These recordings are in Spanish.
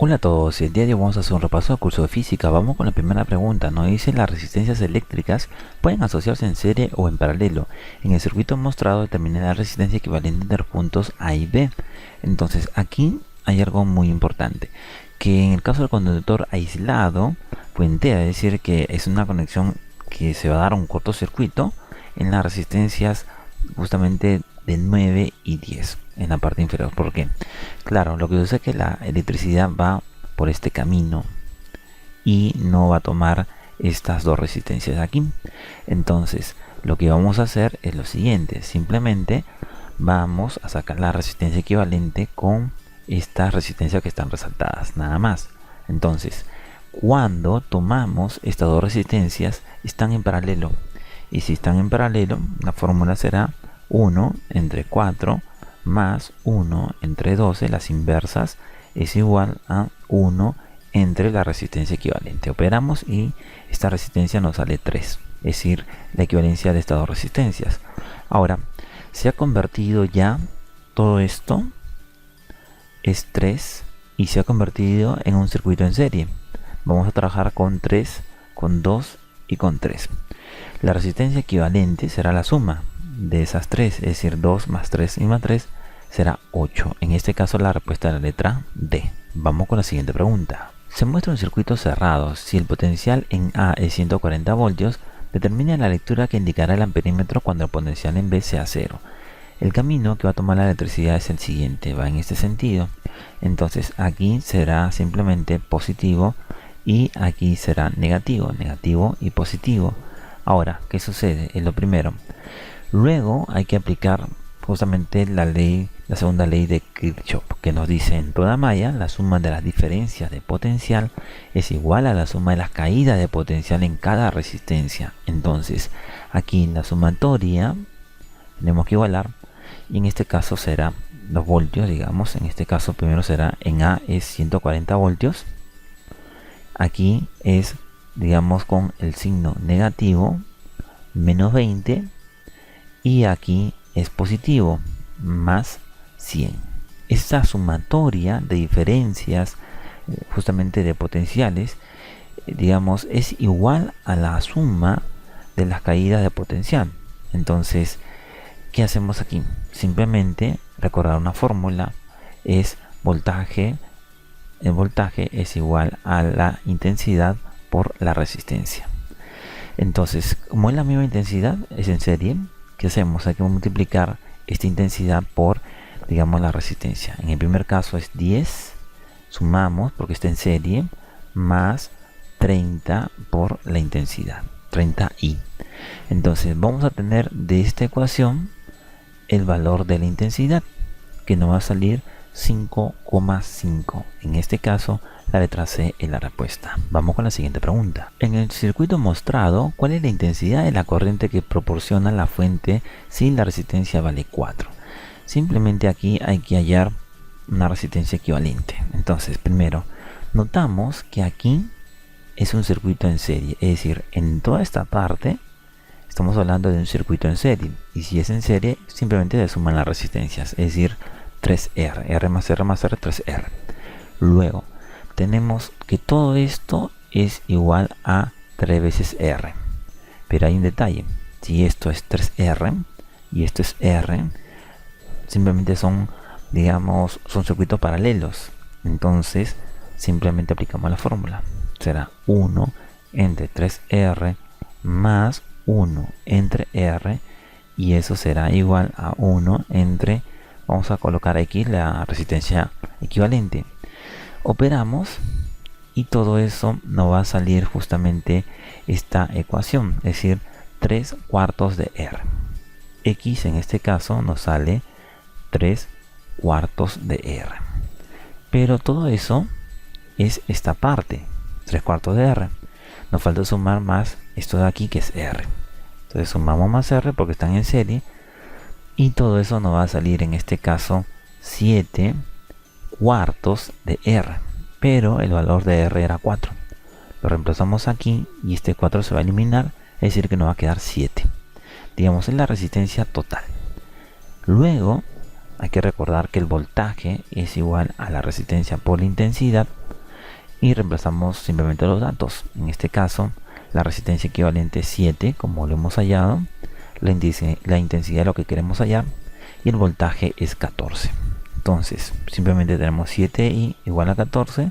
Hola a todos, el día de hoy vamos a hacer un repaso al curso de física. Vamos con la primera pregunta. Nos dice: las resistencias eléctricas pueden asociarse en serie o en paralelo. En el circuito mostrado determina la resistencia equivalente entre los puntos A y B. Entonces aquí hay algo muy importante, que en el caso del conductor aislado puentea, es decir, que es una conexión que se va a dar a un cortocircuito en las resistencias justamente de 9 y 10 en la parte inferior. ¿Por qué? Claro, lo que sucede es que la electricidad va por este camino y no va a tomar estas dos resistencias aquí. Entonces lo que vamos a hacer es lo siguiente: simplemente vamos a sacar la resistencia equivalente con estas resistencias que están resaltadas, nada más. Entonces, cuando tomamos estas dos resistencias, están en paralelo, y si están en paralelo, la fórmula será 1 entre 4 más 1 entre 12, las inversas, es igual a 1 entre la resistencia equivalente. Operamos y esta resistencia nos sale 3, es decir, la equivalencia de estas dos resistencias. Ahora, se ha convertido ya todo esto, es 3, y se ha convertido en un circuito en serie. Vamos a trabajar con 3, con 2 y con 3. La resistencia equivalente será la suma de esas 3, es decir, 2 más 3 y más 3 será 8. En este caso la respuesta es la letra D. Vamos con la siguiente pregunta. Se muestra un circuito cerrado. Si el potencial en A es 140 voltios, determina la lectura que indicará el amperímetro cuando el potencial en B sea 0. El camino que va a tomar la electricidad es el siguiente, va en este sentido. Entonces aquí será simplemente positivo y aquí será negativo, negativo y positivo. Ahora, ¿qué sucede? Es lo primero. Luego hay que aplicar justamente la segunda ley de Kirchhoff, que nos dice: en toda malla la suma de las diferencias de potencial es igual a la suma de las caídas de potencial en cada resistencia. Entonces aquí la sumatoria tenemos que igualar, y en este caso será los voltios, digamos. En este caso primero será: en A es 140 voltios, aquí es, digamos, con el signo negativo, menos 20, y aquí es positivo, más 100. Esta sumatoria de diferencias justamente de potenciales, digamos, es igual a la suma de las caídas de potencial. Entonces, ¿qué hacemos aquí? Simplemente recordar una fórmula: es voltaje. El voltaje es igual a la intensidad por la resistencia. Entonces, como es la misma intensidad, es en serie, ¿qué hacemos? Hay que multiplicar esta intensidad por, digamos, la resistencia. En el primer caso es 10, sumamos porque está en serie, más 30 por la intensidad, 30i. Entonces vamos a tener de esta ecuación el valor de la intensidad, que nos va a salir 5,5. En este caso la letra C es la respuesta. Vamos con la siguiente pregunta. En el circuito mostrado, ¿cuál es la intensidad de la corriente que proporciona la fuente si la resistencia vale 4? Simplemente aquí hay que hallar una resistencia equivalente. Entonces, primero notamos que aquí es un circuito en serie, es decir, en toda esta parte estamos hablando de un circuito en serie, y si es en serie simplemente se suman las resistencias, es decir, 3R, R más R más R, 3R. Luego tenemos que todo esto es igual a 3 veces R, pero hay un detalle: si esto es 3R y esto es R, simplemente son, digamos, son circuitos paralelos. Entonces simplemente aplicamos la fórmula, será 1 entre 3R más 1 entre R, y eso será igual a 1 entre, vamos a colocar aquí la resistencia equivalente. Operamos y todo eso nos va a salir justamente esta ecuación, es decir, 3 cuartos de R. X en este caso nos sale 3 cuartos de R. Pero todo eso es esta parte, 3 cuartos de R. Nos falta sumar más esto de aquí, que es R. Entonces sumamos más R porque están en serie, y todo eso nos va a salir en este caso 7 cuartos de R, pero el valor de R era 4. Lo reemplazamos aquí y este 4 se va a eliminar, es decir que nos va a quedar 7. Digamos, es la resistencia total. Luego hay que recordar que el voltaje es igual a la resistencia por la intensidad, y reemplazamos simplemente los datos. En este caso, la resistencia equivalente es 7, como lo hemos hallado, la intensidad de lo que queremos hallar, y el voltaje es 14. Entonces, simplemente tenemos 7i igual a 14.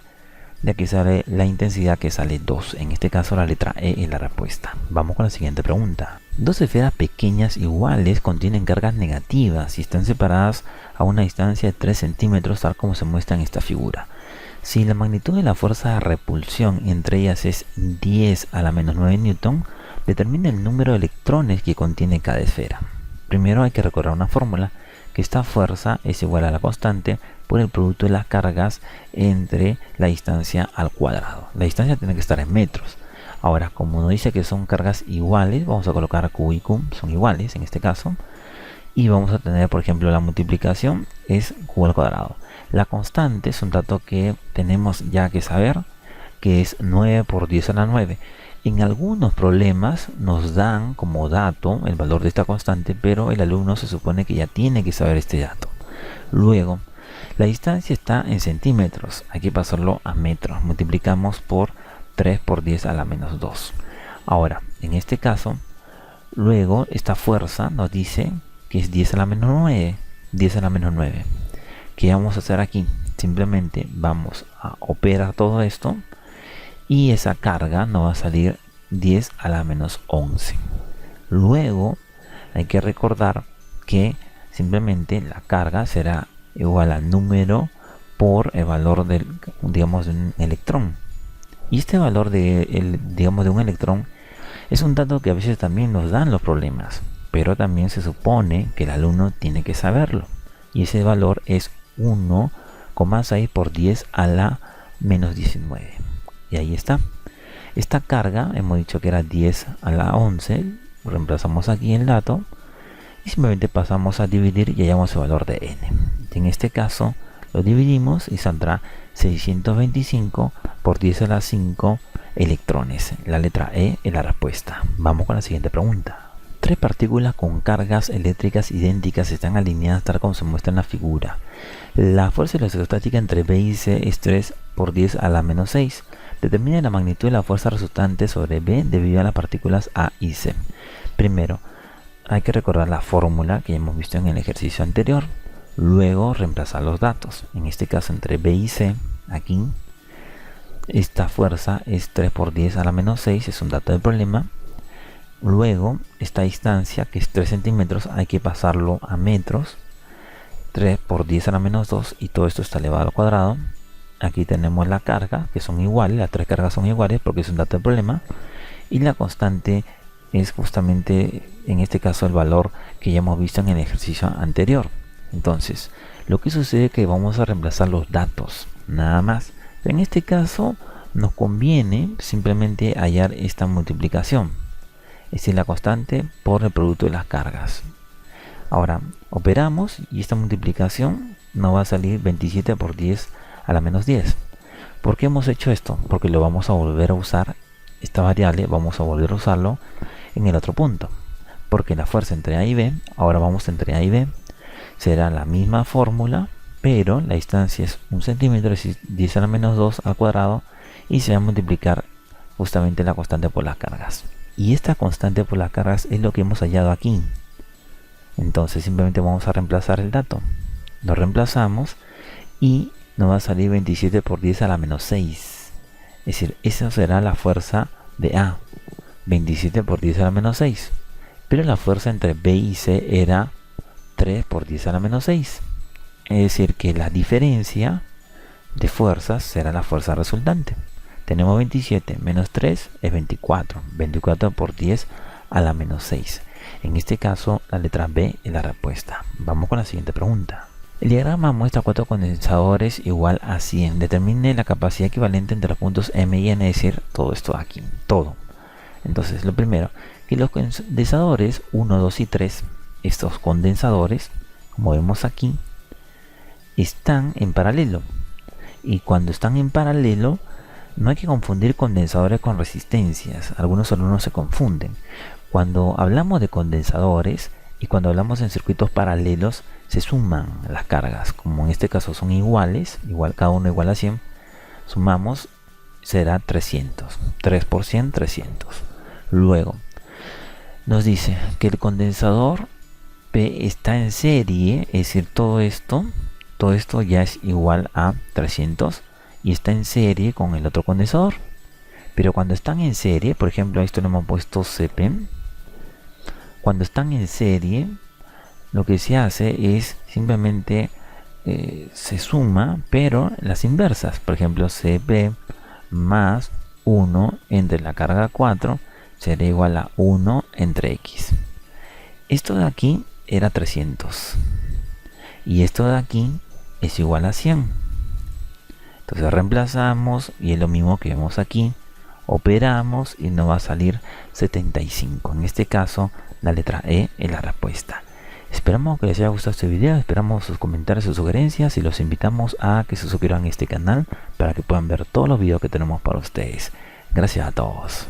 De aquí sale la intensidad, que sale 2. En este caso, la letra E es la respuesta. Vamos con la siguiente pregunta. Dos esferas pequeñas iguales contienen cargas negativas y están separadas a una distancia de 3 centímetros, tal como se muestra en esta figura. Si la magnitud de la fuerza de repulsión entre ellas es 10 a la menos 9 newton, determina el número de electrones que contiene cada esfera. Primero hay que recordar una fórmula, que esta fuerza es igual a la constante por el producto de las cargas entre la distancia al cuadrado. La distancia tiene que estar en metros. Ahora, como nos dice que son cargas iguales, vamos a colocar Q y Q, son iguales en este caso. Y vamos a tener, por ejemplo, la multiplicación es Q al cuadrado. La constante es un dato que tenemos ya que saber, que es 9 por 10 a la 9. En algunos problemas nos dan como dato el valor de esta constante, pero el alumno se supone que ya tiene que saber este dato. Luego, la distancia está en centímetros, hay que pasarlo a metros. Multiplicamos por 3 por 10 a la menos 2. Ahora, en este caso, luego esta fuerza nos dice que es 10 a la menos 9. 10 a la menos 9. ¿Qué vamos a hacer aquí? Simplemente vamos a operar todo esto y esa carga nos va a salir 10 a la menos 11. Luego hay que recordar que simplemente la carga será igual al número por el valor del, digamos, de un electrón. Y este valor de, digamos, de un electrón es un dato que a veces también nos dan los problemas, pero también se supone que el alumno tiene que saberlo. Y ese valor es 1,6 por 10 a la menos 19. Y ahí está. Esta carga hemos dicho que era 10 a la 11. Reemplazamos aquí el dato y simplemente pasamos a dividir y hallamos el valor de n. En este caso lo dividimos y saldrá 625 por 10 a la 5 electrones. La letra E es la respuesta. Vamos con la siguiente pregunta. Tres partículas con cargas eléctricas idénticas están alineadas tal como se muestra en la figura. La fuerza electrostática entre B y C es 3 por 10 a la menos 6. Determina la magnitud de la fuerza resultante sobre B debido a las partículas A y C. Primero, hay que recordar la fórmula que ya hemos visto en el ejercicio anterior. Luego, reemplazar los datos. En este caso, entre B y C, aquí, esta fuerza es 3 por 10 a la menos 6, es un dato del problema. Luego, esta distancia, que es 3 centímetros, hay que pasarlo a metros. 3 por 10 a la menos 2, y todo esto está elevado al cuadrado. Aquí tenemos la carga, que son iguales, las tres cargas son iguales porque es un dato del problema. Y la constante es justamente, en este caso, el valor que ya hemos visto en el ejercicio anterior. Entonces, lo que sucede es que vamos a reemplazar los datos, nada más. En este caso, nos conviene simplemente hallar esta multiplicación. Es decir, la constante por el producto de las cargas. Ahora, operamos y esta multiplicación nos va a salir 27 por 10 a la menos 10. ¿Por qué hemos hecho esto? Porque lo vamos a volver a usar, esta variable vamos a volver a usarlo en el otro punto. Porque la fuerza entre A y B, ahora vamos entre A y B, será la misma fórmula, pero la distancia es 1 centímetro, es 10 a la menos 2 al cuadrado, y se va a multiplicar justamente la constante por las cargas. Y esta constante por las cargas es lo que hemos hallado aquí. Entonces simplemente vamos a reemplazar el dato. Lo reemplazamos y nos va a salir 27 por 10 a la menos 6. Es decir, esa será la fuerza de A. 27 por 10 a la menos 6. Pero la fuerza entre B y C era 3 por 10 a la menos 6. Es decir, que la diferencia de fuerzas será la fuerza resultante. Tenemos 27 menos 3 es 24. 24 por 10 a la menos 6. En este caso, la letra B es la respuesta. Vamos con la siguiente pregunta. El diagrama muestra 4 condensadores igual a 100. Determine la capacidad equivalente entre los puntos M y N, es decir, todo esto aquí, todo. Entonces, lo primero, que los condensadores 1, 2 y 3, estos condensadores, como vemos aquí, están en paralelo. Y cuando están en paralelo, no hay que confundir condensadores con resistencias. Algunos alumnos se confunden. Cuando hablamos de condensadores y cuando hablamos en circuitos paralelos, se suman las cargas. Como en este caso son iguales, cada uno igual a 100, sumamos será 300. 3 por 100, 300. Luego, nos dice que el condensador P está en serie, es decir, todo esto ya es igual a 300 y está en serie con el otro condensador. Pero cuando están en serie, por ejemplo, esto lo hemos puesto CP. Cuando están en serie, lo que se hace es simplemente se suma, pero las inversas. Por ejemplo, CP más 1 entre la carga 4 será igual a 1 entre X. Esto de aquí era 300 y esto de aquí es igual a 100. Entonces reemplazamos y es lo mismo que vemos aquí. Operamos y nos va a salir 75. En este caso, la letra E es la respuesta. Esperamos que les haya gustado este video, esperamos sus comentarios, sus sugerencias y los invitamos a que se suscriban a este canal para que puedan ver todos los videos que tenemos para ustedes. Gracias a todos.